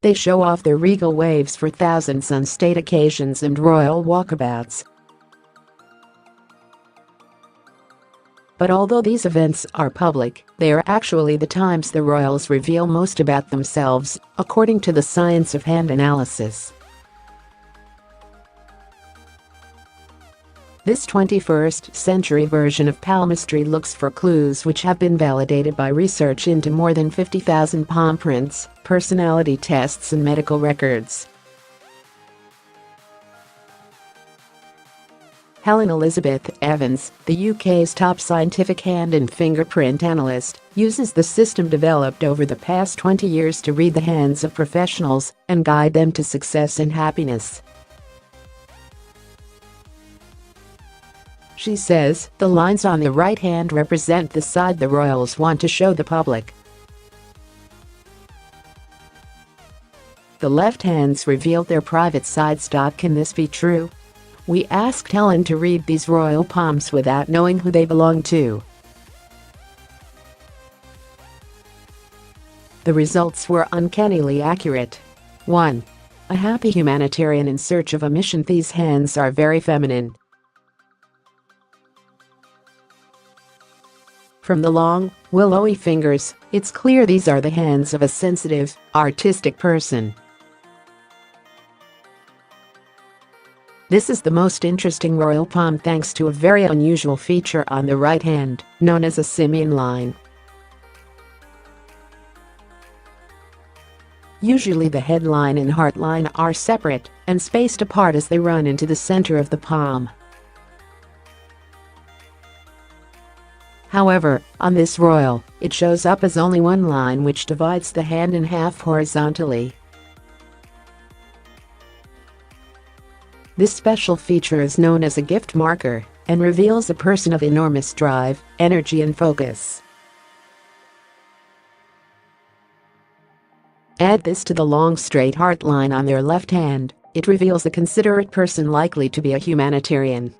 They show off their regal waves for thousands on state occasions and royal walkabouts. But although these events are public, they are actually the times the royals reveal most about themselves, according to the science of hand analysis. This 21st century version of palmistry looks for clues which have been validated by research into more than 50,000 palm prints, personality tests and medical records. Helen Elizabeth Evans, the UK's top scientific hand and fingerprint analyst, uses the system developed over the past 20 years to read the hands of professionals and guide them to success and happiness. She says the lines on the right hand represent the side the royals want to show the public. The left hands reveal their private sides. Can this be true? We asked Helen to read these royal palms without knowing who they belong to. The results were uncannily accurate. 1. A happy humanitarian in search of a mission. These hands are very feminine. From the long, willowy fingers, it's clear these are the hands of a sensitive, artistic person. This is the most interesting royal palm thanks to a very unusual feature on the right hand, known as a Simian line. Usually the head line and heart line are separate and spaced apart as they run into the center of the palm. However, on this royal, it shows up as only one line which divides the hand in half horizontally. This special feature is known as a gift marker and reveals a person of enormous drive, energy and focus. Add this to the long straight heart line on their left hand, it reveals a considerate person likely to be a humanitarian.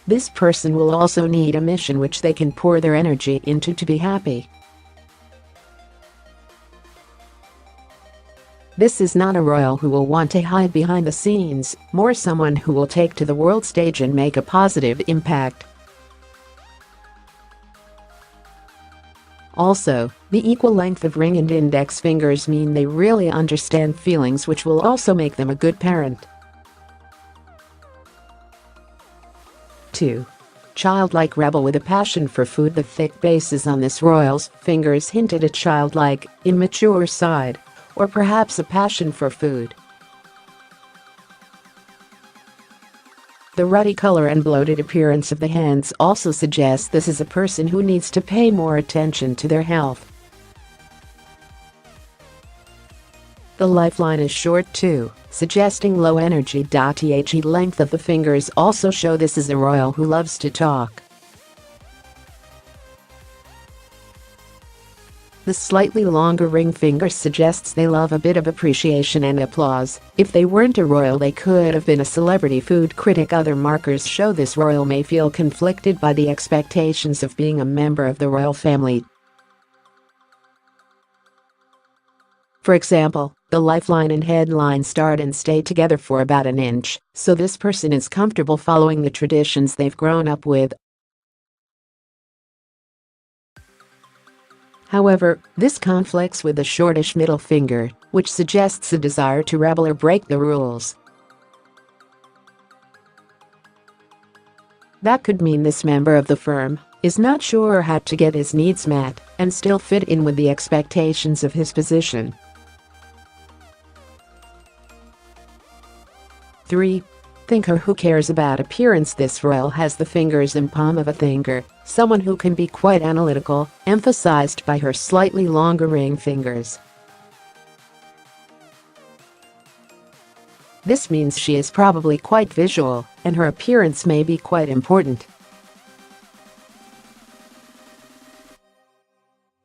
This person will also need a mission which they can pour their energy into to be happy. This is not a royal who will want to hide behind the scenes, more someone who will take to the world stage and make a positive impact. Also, the equal length of ring and index fingers mean they really understand feelings, which will also make them a good parent. 2. Childlike rebel with a passion for food. The thick bases on this royal's fingers hint at a childlike, immature side, or perhaps a passion for food. The ruddy color and bloated appearance of the hands also suggest this is a person who needs to pay more attention to their health. The lifeline is short too, suggesting low energy. The length of the fingers also show this is a royal who loves to talk. The slightly longer ring finger suggests they love a bit of appreciation and applause. If they weren't a royal, they could have been a celebrity food critic. Other markers show this royal may feel conflicted by the expectations of being a member of the royal family. For example, the lifeline and headline start and stay together for about an inch, so this person is comfortable following the traditions they've grown up with. However, this conflicts with the shortish middle finger, which suggests a desire to rebel or break the rules. That could mean this member of the firm is not sure how to get his needs met and still fit in with the expectations of his position. 3. Thinker who cares about appearance. This royal has the fingers and palm of a thinker, someone who can be quite analytical, emphasized by her slightly longer ring fingers. This means she is probably quite visual, and her appearance may be quite important.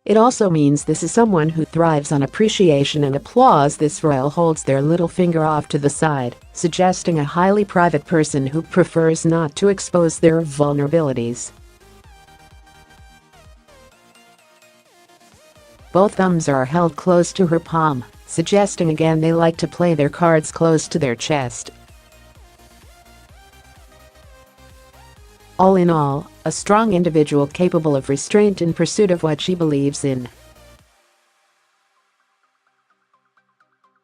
It also means this is someone who thrives on appreciation and applause. This royal holds their little finger off to the side, suggesting a highly private person who prefers not to expose their vulnerabilities. Both thumbs are held close to her palm, suggesting again they like to play their cards close to their chest. All in all, a strong individual capable of restraint in pursuit of what she believes in.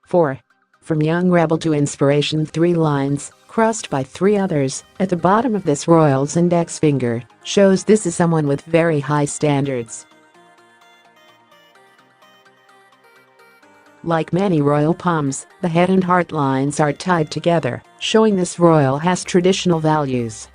4. From young rebel to inspiration, 3 lines, crossed by 3 others, at the bottom of this royal's index finger, shows this is someone with very high standards. Like many royal palms, the head and heart lines are tied together, showing this royal has traditional values.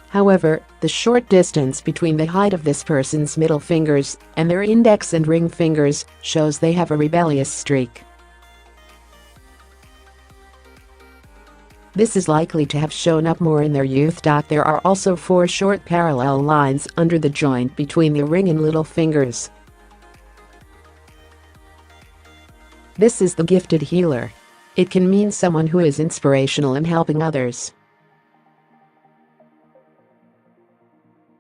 However, the short distance between the height of this person's middle fingers and their index and ring fingers shows they have a rebellious streak. This is likely to have shown up more in their youth. There are also 4 short parallel lines under the joint between the ring and little fingers. This is the gifted healer. It can mean someone who is inspirational in helping others.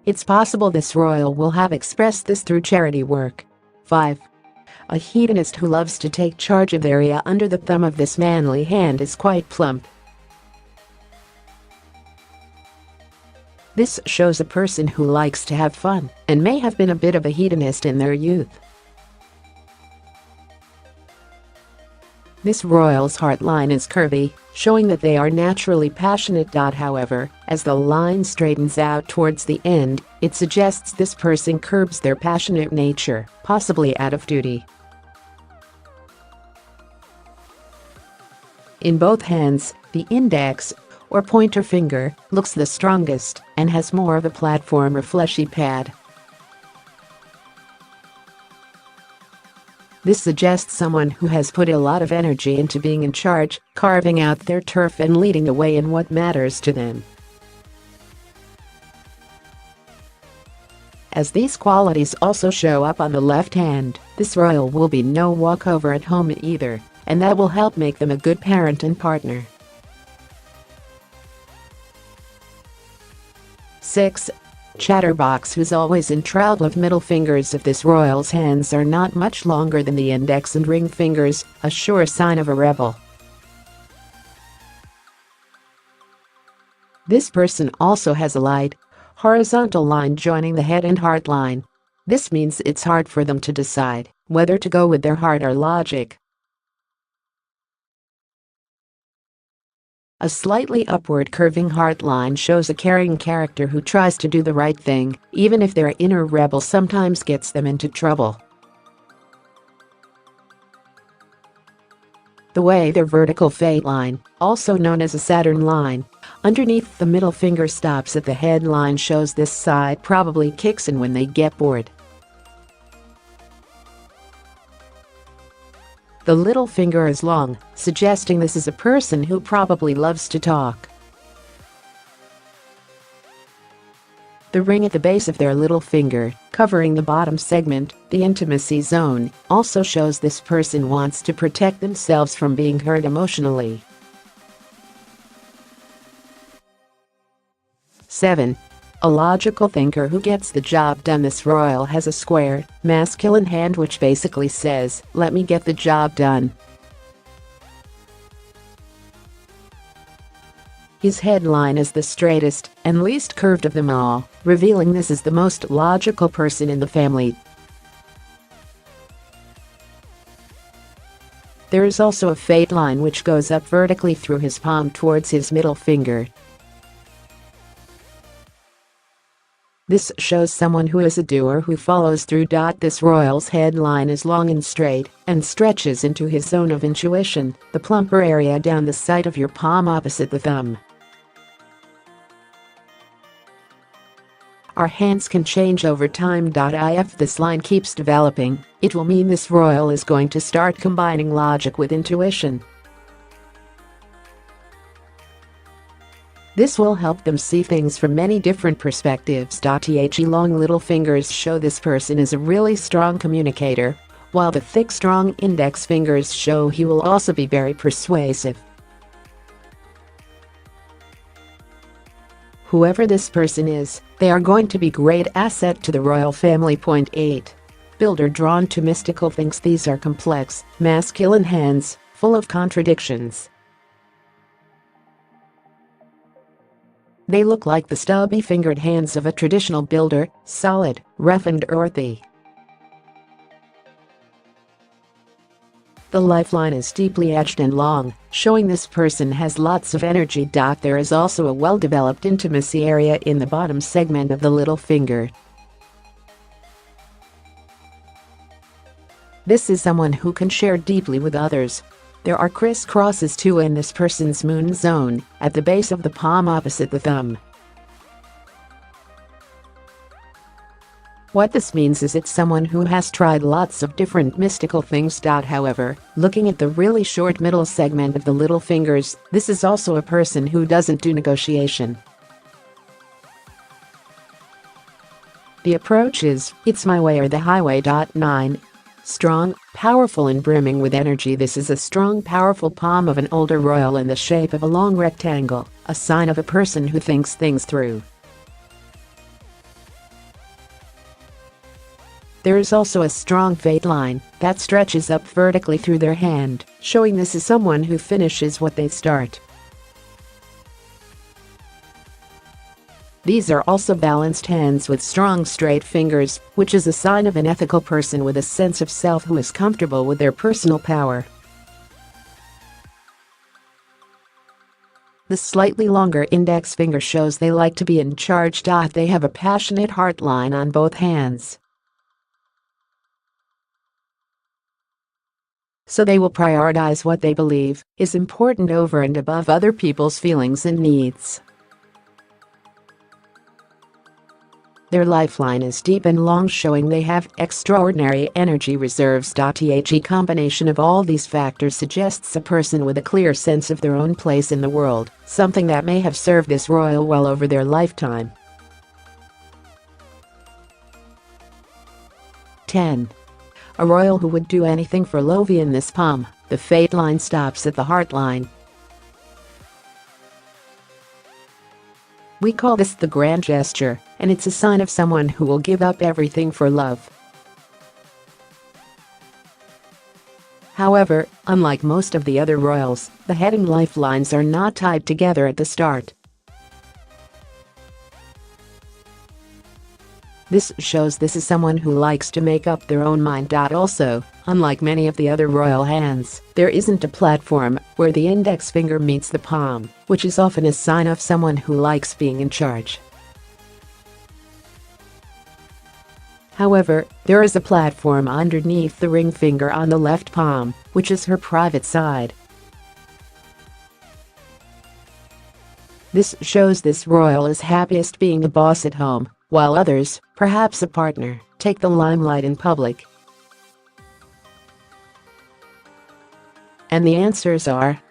It's possible this royal will have expressed this through charity work. 5. A hedonist who loves to take charge of the area under the thumb of this manly hand is quite plump. This shows a person who likes to have fun and may have been a bit of a hedonist in their youth. This royal's heart line is curvy, showing that they are naturally passionate. However, as the line straightens out towards the end, it suggests this person curbs their passionate nature, possibly out of duty. In both hands, the index, or pointer finger, looks the strongest and has more of a platform or fleshy pad. This suggests someone who has put a lot of energy into being in charge, carving out their turf and leading the way in what matters to them. As these qualities also show up on the left hand, this royal will be no walkover at home either, and that will help make them a good parent and partner. 6. Chatterbox who's always in trouble. Of middle fingers of this royal's hands are not much longer than the index and ring fingers, a sure sign of a rebel. This person also has a light, horizontal line joining the head and heart line. This means it's hard for them to decide whether to go with their heart or logic. A slightly upward curving heart line shows a caring character who tries to do the right thing, even if their inner rebel sometimes gets them into trouble. The way their vertical fate line, also known as a Saturn line, underneath the middle finger stops at the head line shows this side probably kicks in when they get bored. The little finger is long, suggesting this is a person who probably loves to talk. The ring at the base of their little finger, covering the bottom segment, the intimacy zone, also shows this person wants to protect themselves from being hurt emotionally. 7. A logical thinker who gets the job done. This royal has a square, masculine hand which basically says, "Let me get the job done." His headline is the straightest and least curved of them all, revealing this is the most logical person in the family. There is also a fate line which goes up vertically through his palm towards his middle finger. This shows someone who is a doer who follows through. This royal's headline is long and straight and stretches into his zone of intuition, the plumper area down the side of your palm opposite the thumb. Our hands can change over time. If this line keeps developing, it will mean this royal is going to start combining logic with intuition. This will help them see things from many different perspectives. The long little fingers show this person is a really strong communicator, while the thick strong index fingers show he will also be very persuasive. Whoever this person is, they are going to be great asset to the royal family. Point 8. Builder drawn to mystical thinks these are complex, masculine hands, full of contradictions. They look like the stubby-fingered hands of a traditional builder, solid, rough and earthy. The lifeline is deeply etched and long, showing this person has lots of energy. There is also a well-developed intimacy area in the bottom segment of the little finger. This is someone who can share deeply with others. There are crisscrosses too in this person's moon zone, at the base of the palm opposite the thumb. What this means is it's someone who has tried lots of different mystical things. However, looking at the really short middle segment of the little fingers, this is also a person who doesn't do negotiation. The approach is, it's my way or the highway. 9. Strong, powerful and brimming with energy. This is a strong, powerful palm of an older royal in the shape of a long rectangle, a sign of a person who thinks things through. There is also a strong fade line that stretches up vertically through their hand, showing this is someone who finishes what they start. These are also balanced hands with strong straight fingers, which is a sign of an ethical person with a sense of self who is comfortable with their personal power. The slightly longer index finger shows they like to be in charge. They have a passionate heart line on both hands. So they will prioritize what they believe is important over and above other people's feelings and needs. Their lifeline is deep and long, showing they have extraordinary energy reserves. The combination of all these factors suggests a person with a clear sense of their own place in the world, something that may have served this royal well over their lifetime. 10. A royal who would do anything for love. In this palm, the fade line stops at the heart line. We call this the grand gesture, and it's a sign of someone who will give up everything for love. However, unlike most of the other royals, the head and lifelines are not tied together at the start. This shows this is someone who likes to make up their own mind. Also, unlike many of the other royal hands, there isn't a platform where the index finger meets the palm, which is often a sign of someone who likes being in charge. However, there is a platform underneath the ring finger on the left palm, which is her private side. This shows this royal is happiest being the boss at home, while others, perhaps a partner, take the limelight in public. And the answers are